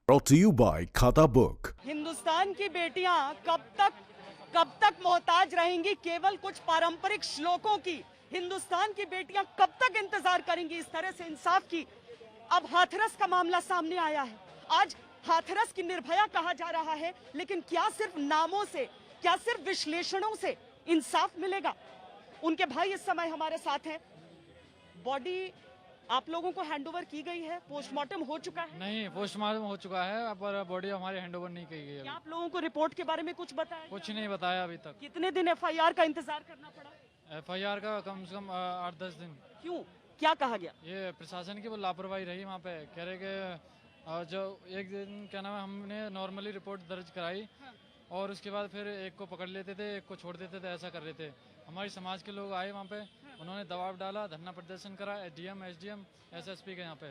Brought to you by खाता book. Hindustan की बेटियां कब तक मोहताज रहेंगी केवल कुछ पारंपरिक श्लोकों की। हिंदुस्तान की बेटियां कब तक इंतजार करेंगी इस तरह से इंसाफ की। अब हाथरस का मामला सामने आया है। आज हाथरस की निर्भया कहा जा रहा है, लेकिन क्या सिर्फ नामों से, क्या सिर्फ विश्लेषणों से इंसाफ मिलेगा? उनके भाई इस समय हमारे साथ हैं। बॉडी आप लोगों को हैंडओवर की गई है, पोस्टमार्टम हो चुका है? नहीं, पोस्टमार्टम हो चुका है पर बॉडी हमारी हैंडओवर नहीं की गई है। क्या आप लोगों को रिपोर्ट के बारे में कुछ बताया? कुछ नहीं बताया अभी तक। कितने दिन एफआईआर का इंतजार करना पड़ा? एफआईआर का कम से कम 8-10 दिन। क्यों, क्या कहा गया? ये प्रशासन की वो लापरवाही रही वहाँ पे। कह रहे कि जो एक दिन क्या नाम है, हमने नॉर्मली रिपोर्ट दर्ज कराई और उसके बाद फिर एक को पकड़ लेते थे, एक को छोड़ देते थे, ऐसा कर रहे थे। हमारी समाज के लोग आए वहाँ पे, उन्होंने दबाव डाला, धरना प्रदर्शन करा एसडीएम, एसएसपी के यहाँ पे।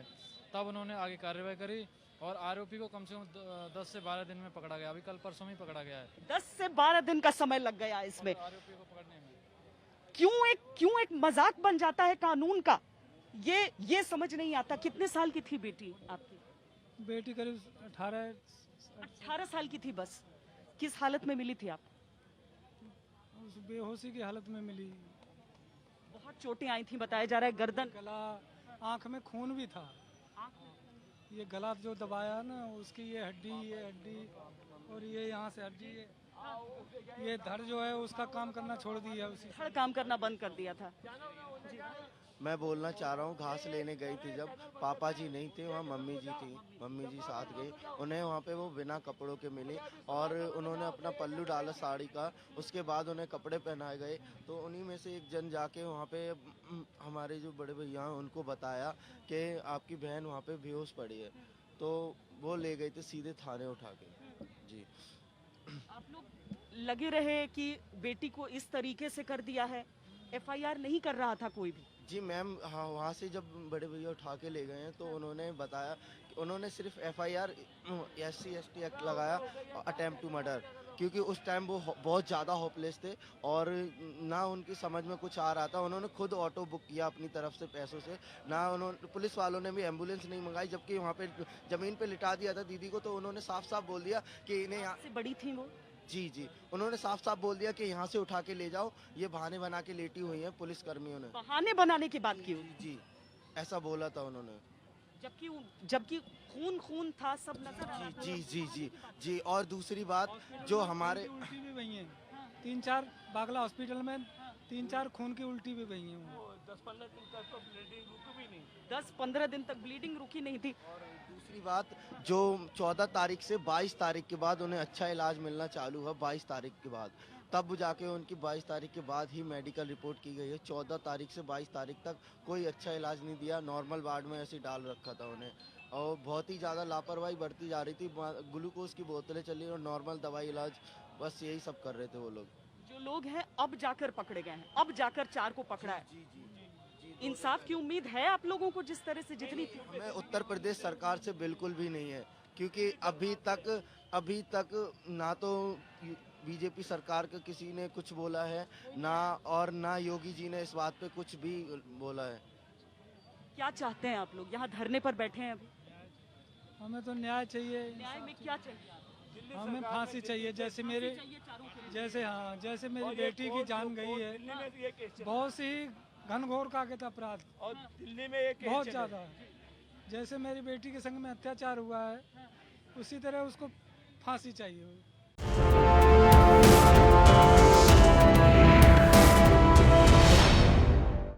तब उन्होंने आगे कार्रवाई करी और आरोपी को कम से कम 10 से 12 दिन में पकड़ा गया। अभी कल परसों में पकड़ा गया है। 10 से 12 दिन का समय लग गया इसमें। आरोपी को पकड़ने में क्यों एक मजाक बन जाता है कानून का, ये समझ नहीं आता। कितने साल की थी बेटी आपकी? बेटी करीब 18 साल की थी बस। किस हालत में मिली थी आप? उस बेहोशी की हालत में मिली। बहुत चोटें आई थी, बताया जा रहा है गर्दन, गला, आंख में खून भी था। ये गला जो दबाया ना, उसकी ये हड्डी और ये यहाँ से हड्डी, ये धड़ जो है उसका काम करना छोड़ दिया, उसी धड़ काम करना बंद कर दिया था। मैं बोलना चाह रहा हूँ, घास लेने गई थी जब, पापा जी नहीं थे वहाँ, मम्मी जी थी। मम्मी जी साथ गई, उन्हें वहाँ पे वो बिना कपड़ों के मिले और उन्होंने अपना पल्लू डाला साड़ी का। उसके बाद उन्हें कपड़े पहनाए गए, तो उन्हीं में से एक जन जाके वहाँ पे हमारे जो बड़े भैया हैं उनको बताया कि आपकी बहन वहाँ पे बेहोश पड़ी है। तो वो ले गए थे सीधे थाने उठा के। जी, आप लोग लगे रहे कि बेटी को इस तरीके से कर दिया है। एफआईआर नहीं कर रहा था कोई भी? जी मैम, हाँ, वहाँ से जब बड़े भैया उठा के ले गए हैं तो उन्होंने बताया कि उन्होंने सिर्फ एफआईआर SC/ST एक्ट लगाया, अटेम्प्ट टू मर्डर, क्योंकि उस टाइम वो बहुत ज़्यादा होपलेस थे और ना उनकी समझ में कुछ आ रहा था। उन्होंने खुद ऑटो बुक किया अपनी तरफ से पैसों से, ना उन्होंने, पुलिस वालों ने भी एम्बुलेंस नहीं मंगाई, जबकि वहाँ पे ज़मीन पे लिटा दिया था दीदी को। तो उन्होंने साफ साफ बोल दिया कि इन्हें यहाँ से बड़ी थी वो? जी, उन्होंने साफ साफ बोल दिया कि यहाँ से उठा के ले जाओ, ये बहाने बना के लेटी हुई हैं पुलिस कर्मियों ने। बहाने बनाने की बात की? जी, ऐसा बोला था उन्होंने। जबकि खून था, सब नजर आ रहा था। जी। और दूसरी बात, जो हमारे उल्टी भी हुई है 3-4 बागला हॉस्पिटल में, 3-4 खून की उल्टी भी हुई है। 10-15 दिन तक तो ब्लीडिंग रुकी भी नहीं। 10-15 दिन तक ब्लीडिंग रुकी नहीं थी। दूसरी बात, जो 14 तारीख से 22 तारीख के बाद उन्हें अच्छा इलाज मिलना चालू हुआ, 22 तारीख के बाद, तब जाके उनकी 22 तारीख के बाद ही मेडिकल रिपोर्ट की गई है। 14 तारीख से 22 तारीख तक कोई अच्छा इलाज नहीं दिया, नॉर्मल वार्ड में ऐसे डाल रखा था उन्हें और बहुत ही ज़्यादा लापरवाही बरती जा रही थी। ग्लूकोज की बोतलें चली और नॉर्मल दवाई इलाज, बस यही सब कर रहे थे वो लोग। जो लोग हैं अब जाकर पकड़े गए हैं, अब जाकर 4 को पकड़ा है। जी। इंसाफ की उम्मीद है आप लोगों को जिस तरह से जितनी थी? हमें उत्तर प्रदेश सरकार से बिल्कुल भी नहीं है, क्योंकि अभी तक ना तो बीजेपी सरकार का किसी ने कुछ बोला है, ना योगी जी ने इस बात पे कुछ भी बोला है। क्या चाहते हैं आप लोग? यहाँ धरने पर बैठे हैं अभी। हमें तो न्याय चाहिए। न्याय में क्या चाहिए? हमें फांसी चाहिए। जैसे मेरे, जैसे मेरी बेटी की जान गई है, बहुत सी घनघोर कागज अपराध और दिल्ली में एक बहुत ज़्यादा है। जैसे मेरी बेटी के संग में अत्याचार हुआ है, उसी तरह उसको फांसी चाहिए।